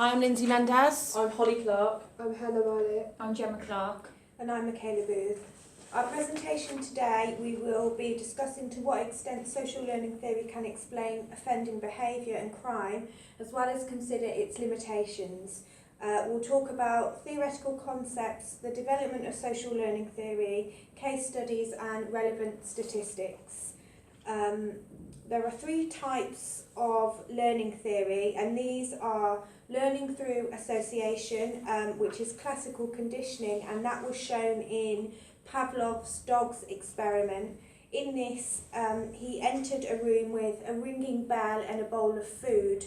Hi, I'm Lindsay Mendez. I'm Holly Clark. I'm Hannah Marley. I'm Gemma Clark. And I'm Michaela Booth. Our presentation today, we will be discussing to what extent social learning theory can explain offending behaviour and crime, as well as consider its limitations. We'll talk about theoretical concepts, the development of social learning theory, case studies and relevant statistics. There are three types of learning theory, and these are learning through association, which is classical conditioning, and that was shown in Pavlov's dogs experiment. In this, he entered a room with a ringing bell and a bowl of food.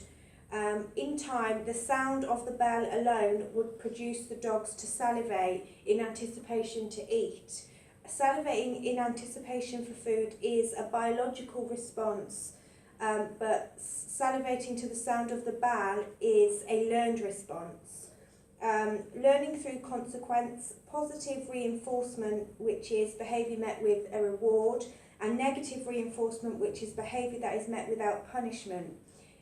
In time, the sound of the bell alone would produce the dogs to salivate in anticipation to eat. Salivating in anticipation for food is a biological response, but salivating to the sound of the bell is a learned response. Learning through consequence, positive reinforcement, which is behaviour met with a reward, and negative reinforcement, which is behaviour that is met without punishment.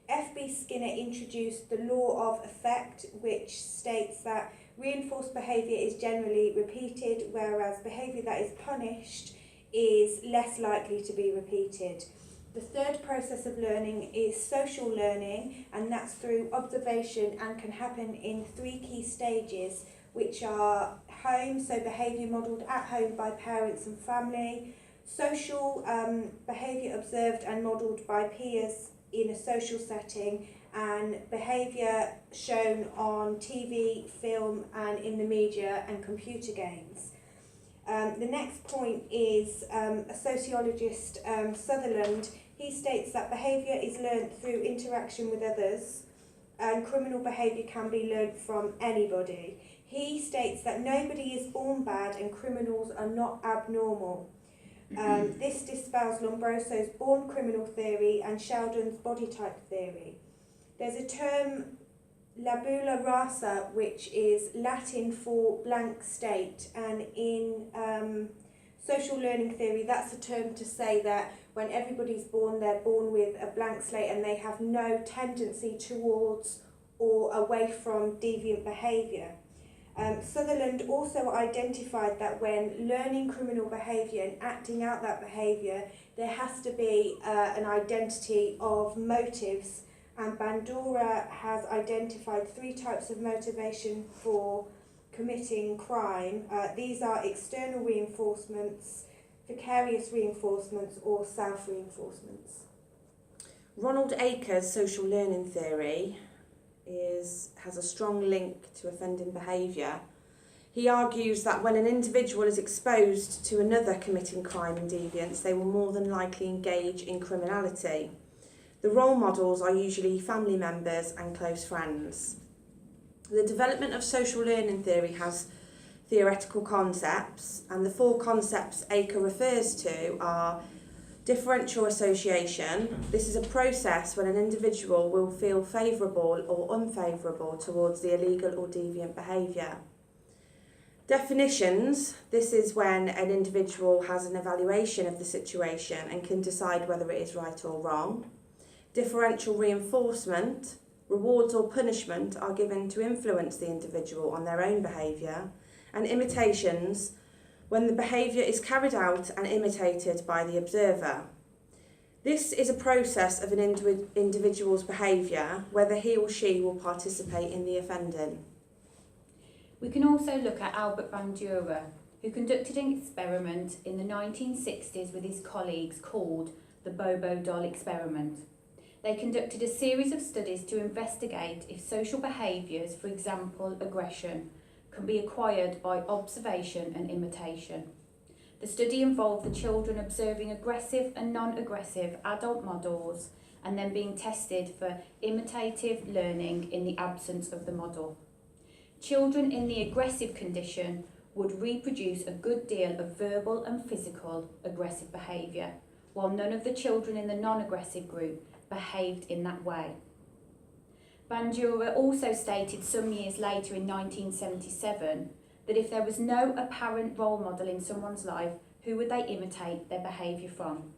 F.B. Skinner introduced the law of effect, which states that reinforced behaviour is generally repeated, whereas behaviour that is punished is less likely to be repeated. The third process of learning is social learning, and that's through observation and can happen in three key stages, which are home, so behaviour modelled at home by parents and family, social behaviour observed and modelled by peers in a social setting, and behaviour shown on TV, film and in the media and computer games. The next point is a sociologist, Sutherland. He states that behaviour is learnt through interaction with others, and criminal behaviour can be learnt from anybody. He states that nobody is born bad and criminals are not abnormal. This dispels Lombroso's born criminal theory and Sheldon's body type theory. There's a term, labula rasa, which is Latin for blank state, and in social learning theory that's a term to say that when everybody's born, they're born with a blank slate and they have no tendency towards or away from deviant behaviour. Sutherland also identified that when learning criminal behaviour and acting out that behaviour, there has to be an identity of motives, and Bandura has identified three types of motivation for committing crime. These are external reinforcements, vicarious reinforcements or self-reinforcements. Ronald Akers' social learning theory has a strong link to offending behaviour. He argues that when an individual is exposed to another committing crime and deviance, they will more than likely engage in criminality. The role models are usually family members and close friends. The development of social learning theory has theoretical concepts, and the four concepts Aker refers to are differential association. This is a process when an individual will feel favourable or unfavourable towards the illegal or deviant behaviour. Definitions. This is when an individual has an evaluation of the situation and can decide whether it is right or wrong. Differential reinforcement. Rewards or punishment are given to influence the individual on their own behaviour. And imitations, when the behaviour is carried out and imitated by the observer. This is a process of an individual's behaviour, whether he or she will participate in the offending. We can also look at Albert Bandura, who conducted an experiment in the 1960s with his colleagues called the Bobo doll experiment. They conducted a series of studies to investigate if social behaviours, for example aggression, can be acquired by observation and imitation. The study involved the children observing aggressive and non-aggressive adult models and then being tested for imitative learning in the absence of the model. Children in the aggressive condition would reproduce a good deal of verbal and physical aggressive behaviour, while none of the children in the non-aggressive group behaved in that way. Bandura also stated some years later in 1977 that if there was no apparent role model in someone's life, who would they imitate their behaviour from?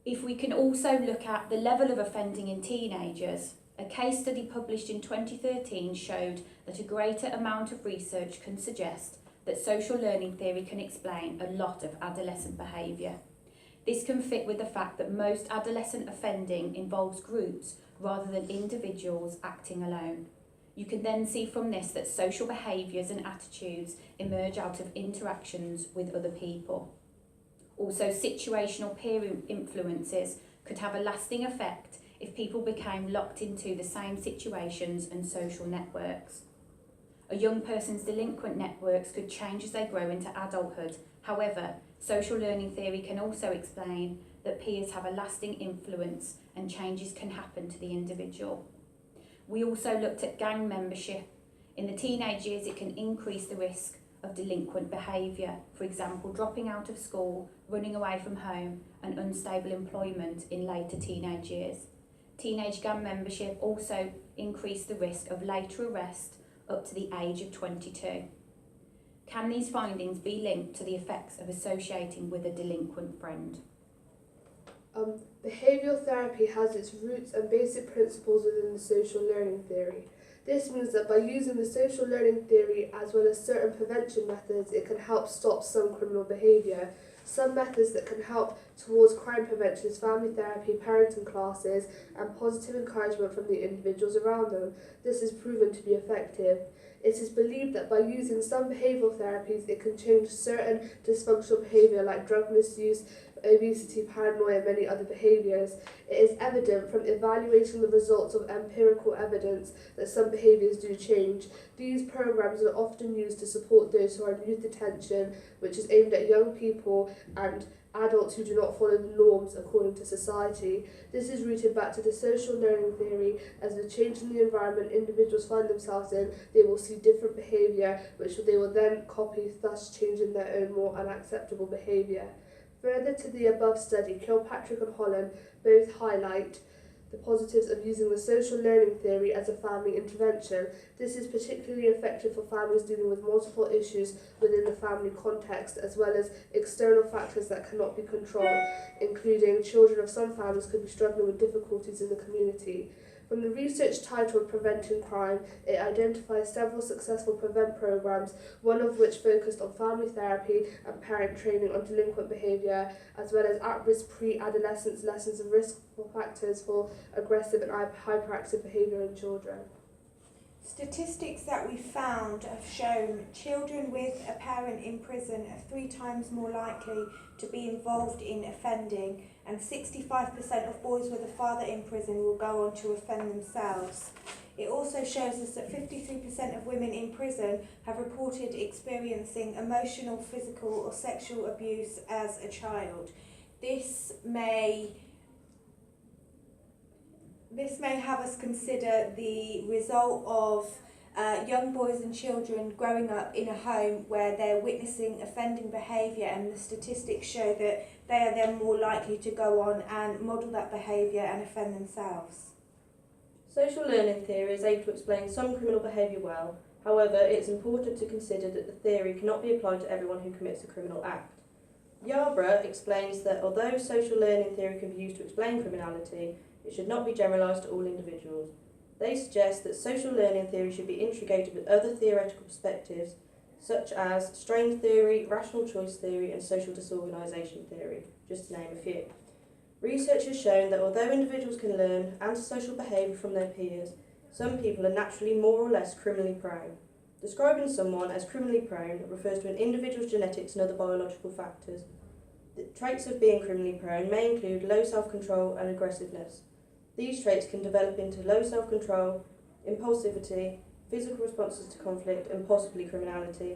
If we can also look at the level of offending in teenagers, A case study published in 2013 showed that a greater amount of research can suggest that social learning theory can explain a lot of adolescent behaviour. This can fit with the fact that most adolescent offending involves groups rather than individuals acting alone. You can then see from this that social behaviours and attitudes emerge out of interactions with other people. Also, situational peer influences could have a lasting effect if people became locked into the same situations and social networks. A young person's delinquent networks could change as they grow into adulthood. However, social learning theory can also explain that peers have a lasting influence and changes can happen to the individual. We also looked at gang membership. In the teenage years, it can increase the risk of delinquent behaviour, for example, dropping out of school, running away from home, and unstable employment in later teenage years. Teenage gang membership also increased the risk of later arrest up to the age of 22. Can these findings be linked to the effects of associating with a delinquent friend? Behavioural therapy has its roots and basic principles within the social learning theory. This means that by using the social learning theory as well as certain prevention methods, it can help stop some criminal behaviour. Some methods that can help towards crime prevention is family therapy, parenting classes, and positive encouragement from the individuals around them. This is proven to be effective. It is believed that by using some behavioural therapies, it can change certain dysfunctional behaviour like drug misuse, obesity, paranoia, and many other behaviours. It is evident from evaluating the results of empirical evidence that some behaviours do change. These programs are often used to support those who are in youth detention, which is aimed at young people and adults who do not follow the norms according to society. This is rooted back to the social learning theory. As the change in the environment individuals find themselves in, they will see different behaviour, which they will then copy, thus changing their own more unacceptable behaviour. Further to the above study, Kilpatrick and Holland both highlight the positives of using the social learning theory as a family intervention. This is particularly effective for families dealing with multiple issues within the family context, as well as external factors that cannot be controlled, including children of some families could be struggling with difficulties in the community. From the research titled Preventing Crime, it identifies several successful prevent programs, one of which focused on family therapy and parent training on delinquent behaviour, as well as at-risk pre-adolescence lessons and risk factors for aggressive and hyperactive behaviour in children. Statistics that we found have shown children with a parent in prison are 3 times more likely to be involved in offending, and 65% of boys with a father in prison will go on to offend themselves. It also shows us that 53% of women in prison have reported experiencing emotional, physical or sexual abuse as a child. This may have us consider the result of young boys and children growing up in a home where they're witnessing offending behaviour, and the statistics show that they are then more likely to go on and model that behaviour and offend themselves. Social learning theory is able to explain some criminal behaviour well. However, it is important to consider that the theory cannot be applied to everyone who commits a criminal act. Yarbrough explains that although social learning theory can be used to explain criminality, it should not be generalised to all individuals. They suggest that social learning theory should be integrated with other theoretical perspectives, such as strain theory, rational choice theory, and social disorganisation theory, just to name a few. Research has shown that although individuals can learn antisocial behaviour from their peers, some people are naturally more or less criminally prone. Describing someone as criminally prone refers to an individual's genetics and other biological factors. The traits of being criminally prone may include low self-control and aggressiveness. These traits can develop into low self-control, impulsivity, physical responses to conflict, and possibly criminality.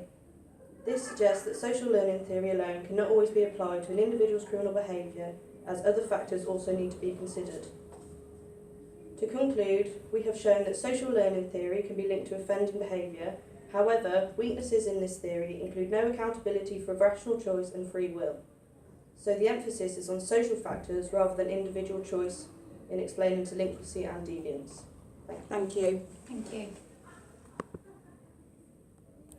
This suggests that social learning theory alone cannot always be applied to an individual's criminal behaviour, as other factors also need to be considered. To conclude, we have shown that social learning theory can be linked to offending behaviour. However, weaknesses in this theory include no accountability for rational choice and free will. So the emphasis is on social factors rather than individual choice in explaining delinquency and deviance. Thank you. Thank you.